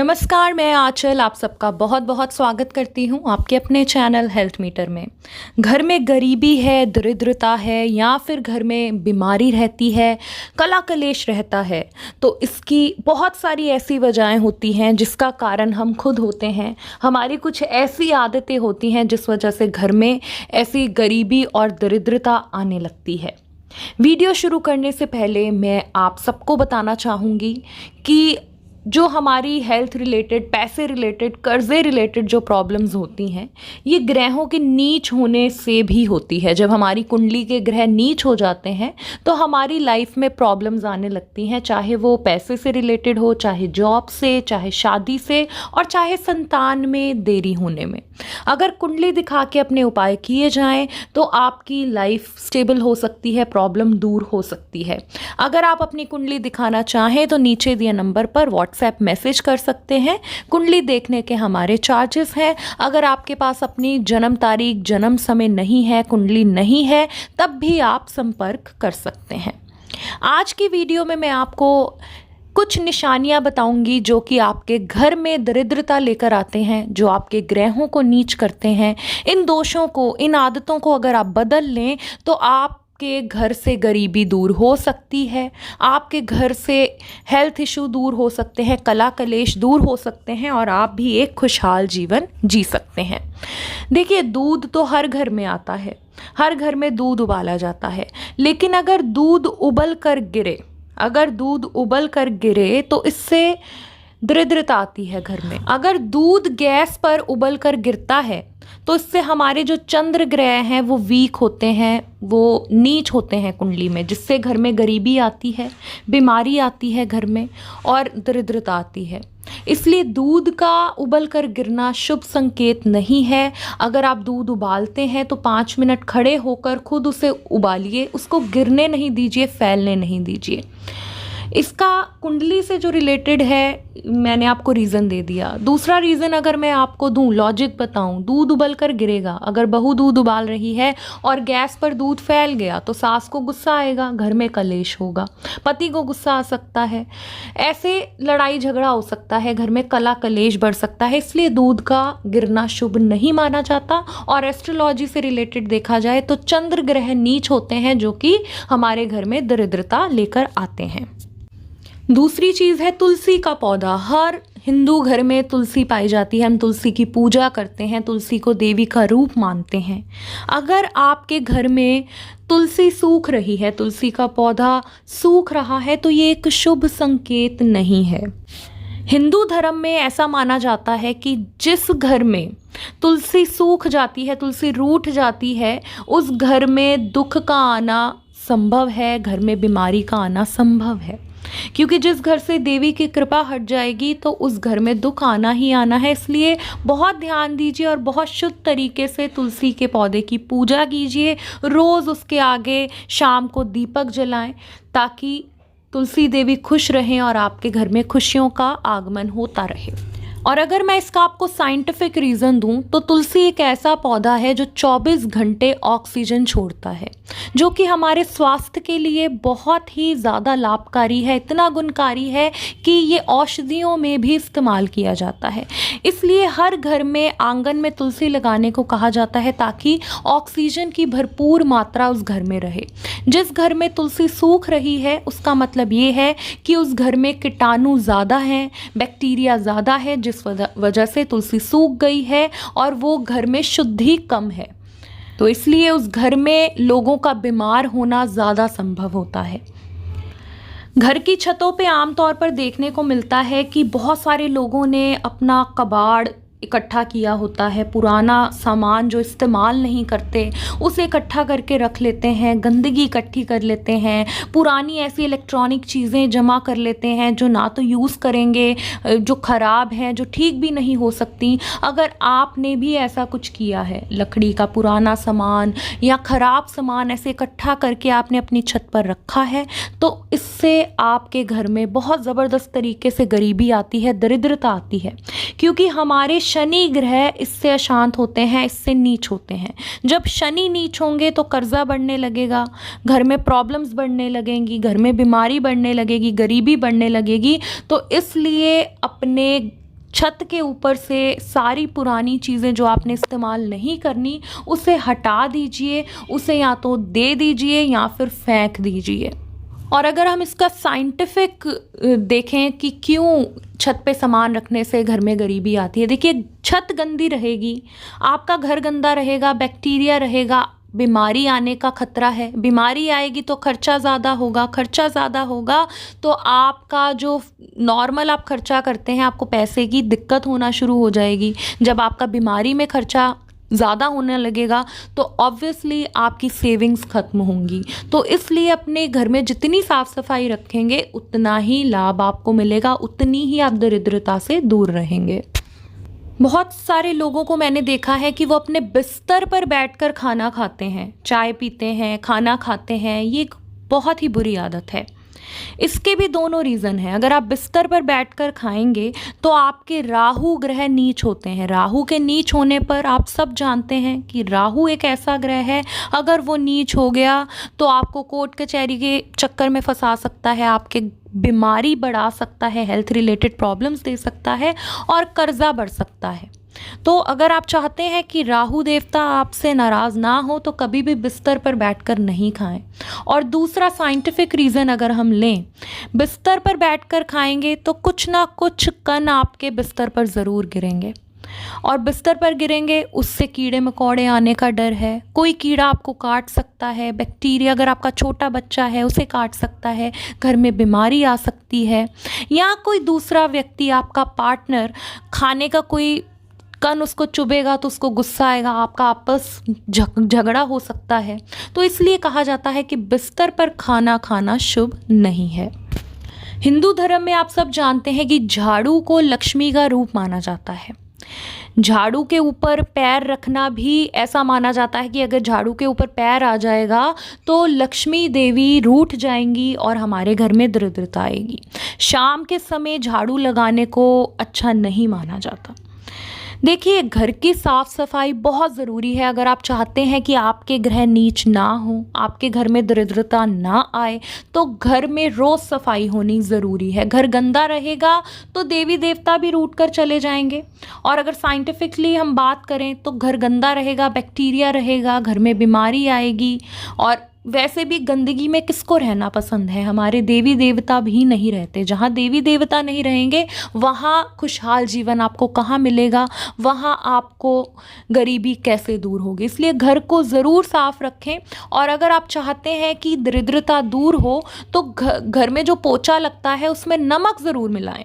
नमस्कार, मैं आंचल आप सबका बहुत बहुत स्वागत करती हूँ आपके अपने चैनल हेल्थ मीटर में। घर में गरीबी है, दरिद्रता है या फिर घर में बीमारी रहती है, कला कलेश रहता है, तो इसकी बहुत सारी ऐसी वजहें होती हैं जिसका कारण हम खुद होते हैं। हमारी कुछ ऐसी आदतें होती हैं जिस वजह से घर में ऐसी गरीबी और दरिद्रता आने लगती है। वीडियो शुरू करने से पहले मैं आप सबको बताना चाहूँगी कि जो हमारी हेल्थ रिलेटेड, पैसे रिलेटेड, कर्ज़े रिलेटेड जो प्रॉब्लम्स होती हैं, ये ग्रहों के नीच होने से भी होती है। जब हमारी कुंडली के ग्रह नीच हो जाते हैं तो हमारी लाइफ में प्रॉब्लम्स आने लगती हैं, चाहे वो पैसे से रिलेटेड हो, चाहे जॉब से, चाहे शादी से और चाहे संतान में देरी होने में। अगर कुंडली दिखा के अपने उपाय किए जाएं तो आपकी लाइफ स्टेबल हो सकती है, प्रॉब्लम दूर हो सकती है। अगर आप अपनी कुंडली दिखाना चाहें तो नीचे दिए नंबर पर व्हाट्सएप मैसेज कर सकते हैं। कुंडली देखने के हमारे चार्जेस हैं। अगर आपके पास अपनी जन्म तारीख, जन्म समय नहीं है, कुंडली नहीं है, तब भी आप संपर्क कर सकते हैं। आज की वीडियो में मैं आपको कुछ निशानियां बताऊंगी जो कि आपके घर में दरिद्रता लेकर आते हैं, जो आपके ग्रहों को नीच करते हैं। इन दोषों को, इन आदतों को अगर आप बदल लें तो आपके घर से गरीबी दूर हो सकती है, आपके घर से हेल्थ इशू दूर हो सकते हैं, कला कलेश दूर हो सकते हैं और आप भी एक खुशहाल जीवन जी सकते हैं। देखिए, दूध तो हर घर में आता है, हर घर में दूध उबाला जाता है, लेकिन अगर दूध उबल कर गिरे तो इससे दरिद्रता आती है घर में। अगर दूध गैस पर उबल कर गिरता है तो इससे हमारे जो चंद्र ग्रह हैं वो वीक होते हैं, वो नीच होते हैं कुंडली में, जिससे घर में गरीबी आती है, बीमारी आती है घर में और दरिद्रता आती है। इसलिए दूध का उबल कर गिरना शुभ संकेत नहीं है। अगर आप दूध उबालते हैं तो 5 मिनट खड़े होकर खुद उसे उबालिए, उसको गिरने नहीं दीजिए, फैलने नहीं दीजिए। इसका कुंडली से जो रिलेटेड है मैंने आपको रीज़न दे दिया। दूसरा रीज़न अगर मैं आपको दूं, लॉजिक बताऊं, दूध उबल कर गिरेगा। अगर बहू दूध उबाल रही है और गैस पर दूध फैल गया तो सास को गुस्सा आएगा, घर में कलेश होगा, पति को गुस्सा आ सकता है, ऐसे लड़ाई झगड़ा हो सकता है, घर में कला कलेश बढ़ सकता है। इसलिए दूध का गिरना शुभ नहीं माना जाता। और एस्ट्रोलॉजी से रिलेटेड देखा जाए तो चंद्र ग्रह नीच होते हैं जो कि हमारे घर में दरिद्रता लेकर आते हैं। दूसरी चीज़ है तुलसी का पौधा। हर हिंदू घर में तुलसी पाई जाती है, हम तुलसी की पूजा करते हैं, तुलसी को देवी का रूप मानते हैं। अगर आपके घर में तुलसी सूख रही है, तुलसी का पौधा सूख रहा है, तो ये एक शुभ संकेत नहीं है। हिंदू धर्म में ऐसा माना जाता है कि जिस घर में तुलसी सूख जाती है, तुलसी रूठ जाती है, उस घर में दुख का आना संभव है, घर में बीमारी का आना संभव है। क्योंकि जिस घर से देवी की कृपा हट जाएगी तो उस घर में दुख आना ही आना है। इसलिए बहुत ध्यान दीजिए और बहुत शुद्ध तरीके से तुलसी के पौधे की पूजा कीजिए। रोज़ उसके आगे शाम को दीपक जलाएं ताकि तुलसी देवी खुश रहें और आपके घर में खुशियों का आगमन होता रहे। और अगर मैं इसका आपको साइंटिफिक रीज़न दूं तो तुलसी एक ऐसा पौधा है जो 24 घंटे ऑक्सीजन छोड़ता है, जो कि हमारे स्वास्थ्य के लिए बहुत ही ज़्यादा लाभकारी है, इतना गुणकारी है कि ये औषधियों में भी इस्तेमाल किया जाता है। इसलिए हर घर में आंगन में तुलसी लगाने को कहा जाता है ताकि ऑक्सीजन की भरपूर मात्रा उस घर में रहे। जिस घर में तुलसी सूख रही है उसका मतलब ये है कि उस घर में कीटाणु ज़्यादा हैं, बैक्टीरिया ज़्यादा है, जिस वजह से तुलसी सूख गई है और वो घर में शुद्धि कम है। तो इसलिए उस घर में लोगों का बीमार होना ज़्यादा संभव होता है। घर की छतों पे आमतौर पर देखने को मिलता है कि बहुत सारे लोगों ने अपना कबाड़ इकट्ठा किया होता है, पुराना सामान जो इस्तेमाल नहीं करते उसे इकट्ठा करके रख लेते हैं, गंदगी इकट्ठी कर लेते हैं, पुरानी ऐसी इलेक्ट्रॉनिक चीज़ें जमा कर लेते हैं जो ना तो यूज़ करेंगे, जो ख़राब हैं, जो ठीक भी नहीं हो सकती। अगर आपने भी ऐसा कुछ किया है, लकड़ी का पुराना सामान या ख़राब सामान ऐसे इकट्ठा करके आपने अपनी छत पर रखा है, तो इससे आपके घर में बहुत ज़बरदस्त तरीके से गरीबी आती है, दरिद्रता आती है। क्योंकि हमारे शनि ग्रह इससे अशांत होते हैं, इससे नीच होते हैं। जब शनि नीच होंगे तो कर्जा बढ़ने लगेगा, घर में प्रॉब्लम्स बढ़ने लगेंगी, घर में बीमारी बढ़ने लगेगी, गरीबी बढ़ने लगेगी। तो इसलिए अपने छत के ऊपर से सारी पुरानी चीज़ें जो आपने इस्तेमाल नहीं करनी उसे हटा दीजिए, उसे या तो दे दीजिए या फिर फेंक दीजिए। और अगर हम इसका साइंटिफिक देखें कि क्यों छत पे सामान रखने से घर में गरीबी आती है, देखिए छत गंदी रहेगी, आपका घर गंदा रहेगा, बैक्टीरिया रहेगा, बीमारी आने का खतरा है। बीमारी आएगी तो खर्चा ज़्यादा होगा, खर्चा ज़्यादा होगा तो आपका जो नॉर्मल आप खर्चा करते हैं आपको पैसे की दिक्कत होना शुरू हो जाएगी। जब आपका बीमारी में खर्चा ज़्यादा होने लगेगा तो ऑब्वियसली आपकी सेविंग्स ख़त्म होंगी। तो इसलिए अपने घर में जितनी साफ़ सफाई रखेंगे उतना ही लाभ आपको मिलेगा, उतनी ही आप दरिद्रता से दूर रहेंगे। बहुत सारे लोगों को मैंने देखा है कि वो अपने बिस्तर पर बैठकर खाना खाते हैं, चाय पीते हैं, खाना खाते हैं। ये एक बहुत ही बुरी आदत है। इसके भी दोनों रीज़न हैं। अगर आप बिस्तर पर बैठकर खाएंगे तो आपके राहु ग्रह नीच होते हैं। राहु के नीच होने पर आप सब जानते हैं कि राहु एक ऐसा ग्रह है, अगर वो नीच हो गया तो आपको कोर्ट कचहरी के चक्कर में फंसा सकता है, आपके बीमारी बढ़ा सकता है, हेल्थ रिलेटेड प्रॉब्लम्स दे सकता है और कर्जा बढ़ सकता है। तो अगर आप चाहते हैं कि राहु देवता आपसे नाराज़ ना हो तो कभी भी बिस्तर पर बैठकर नहीं खाएं। और दूसरा साइंटिफिक रीज़न अगर हम लें, बिस्तर पर बैठकर खाएंगे तो कुछ ना कुछ कण आपके बिस्तर पर ज़रूर गिरेंगे और बिस्तर पर गिरेंगे उससे कीड़े मकोड़े आने का डर है। कोई कीड़ा आपको काट सकता है, बैक्टीरिया अगर आपका छोटा बच्चा है उसे काट सकता है, घर में बीमारी आ सकती है, या कोई दूसरा व्यक्ति आपका पार्टनर खाने का कोई कन उसको चुभेगा तो उसको गुस्सा आएगा, आपका आपस झगड़ा हो सकता है। तो इसलिए कहा जाता है कि बिस्तर पर खाना खाना शुभ नहीं है। हिंदू धर्म में आप सब जानते हैं कि झाड़ू को लक्ष्मी का रूप माना जाता है। झाड़ू के ऊपर पैर रखना भी ऐसा माना जाता है कि अगर झाड़ू के ऊपर पैर आ जाएगा तो लक्ष्मी देवी रूठ जाएंगी और हमारे घर में दरिद्रता आएगी। शाम के समय झाड़ू लगाने को अच्छा नहीं माना जाता। देखिए, घर की साफ़ सफाई बहुत ज़रूरी है। अगर आप चाहते हैं कि आपके ग्रह नीच ना हो, आपके घर में दरिद्रता ना आए, तो घर में रोज़ सफाई होनी ज़रूरी है। घर गंदा रहेगा तो देवी देवता भी रूठ कर चले जाएंगे। और अगर साइंटिफिकली हम बात करें तो घर गंदा रहेगा, बैक्टीरिया रहेगा, घर में बीमारी आएगी। और वैसे भी गंदगी में किसको रहना पसंद है? हमारे देवी देवता भी नहीं रहते। जहाँ देवी देवता नहीं रहेंगे वहाँ खुशहाल जीवन आपको कहाँ मिलेगा, वहाँ आपको गरीबी कैसे दूर होगी। इसलिए घर को ज़रूर साफ़ रखें। और अगर आप चाहते हैं कि दरिद्रता दूर हो तो घर में जो पोछा लगता है उसमें नमक ज़रूर मिलाएं।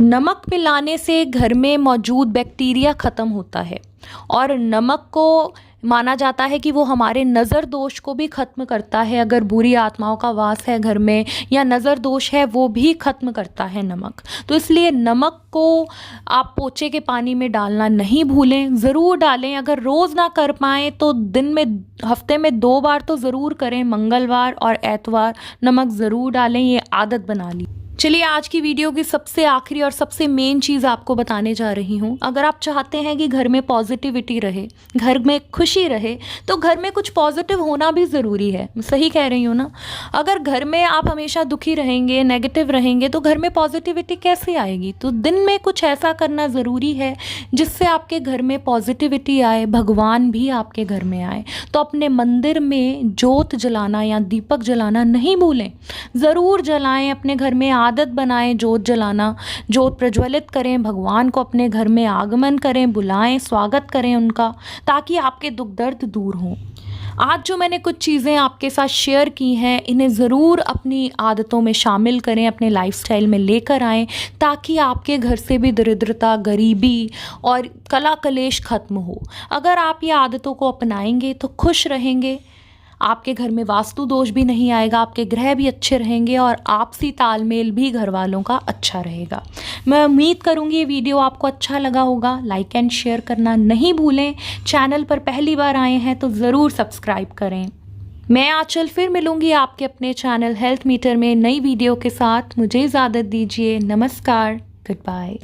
नमक मिलाने से घर में मौजूद बैक्टीरिया ख़त्म होता है और नमक को माना जाता है कि वो हमारे नज़र दोष को भी ख़त्म करता है। अगर बुरी आत्माओं का वास है घर में या नज़र दोष है वो भी ख़त्म करता है नमक। तो इसलिए नमक को आप पोछे के पानी में डालना नहीं भूलें, ज़रूर डालें। अगर रोज़ ना कर पाएँ तो दिन में हफ्ते में 2 बार तो ज़रूर करें, मंगलवार और एतवार नमक ज़रूर डालें। ये आदत बना ली। चलिए, आज की वीडियो की सबसे आखिरी और सबसे मेन चीज़ आपको बताने जा रही हूँ। अगर आप चाहते हैं कि घर में पॉजिटिविटी रहे, घर में खुशी रहे, तो घर में कुछ पॉजिटिव होना भी ज़रूरी है। सही कह रही हूँ ना? अगर घर में आप हमेशा दुखी रहेंगे, नेगेटिव रहेंगे, तो घर में पॉजिटिविटी कैसे आएगी? तो दिन में कुछ ऐसा करना ज़रूरी है जिससे आपके घर में पॉजिटिविटी आए, भगवान भी आपके घर में आए। तो अपने मंदिर में जोत जलाना या दीपक जलाना नहीं भूलें, ज़रूर जलाएं। अपने घर में आदत बनाएं जोत जलाना, जोत प्रज्वलित करें, भगवान को अपने घर में आगमन करें, बुलाएं, स्वागत करें उनका, ताकि आपके दुख दर्द दूर हों। आज जो मैंने कुछ चीज़ें आपके साथ शेयर की हैं, इन्हें ज़रूर अपनी आदतों में शामिल करें, अपने लाइफस्टाइल में लेकर आएं, ताकि आपके घर से भी दरिद्रता, गरीबी और कला कलेश खत्म हो। अगर आप ये आदतों को अपनाएंगे तो खुश रहेंगे, आपके घर में वास्तु दोष भी नहीं आएगा, आपके ग्रह भी अच्छे रहेंगे और आपसी तालमेल भी घर वालों का अच्छा रहेगा। मैं उम्मीद करूँगी ये वीडियो आपको अच्छा लगा होगा। लाइक एंड शेयर करना नहीं भूलें। चैनल पर पहली बार आए हैं तो ज़रूर सब्सक्राइब करें। मैं आंचल फिर मिलूँगी आपके अपने चैनल हेल्थ मीटर में नई वीडियो के साथ। मुझे इजाज़त दीजिए। नमस्कार, गुड बाय।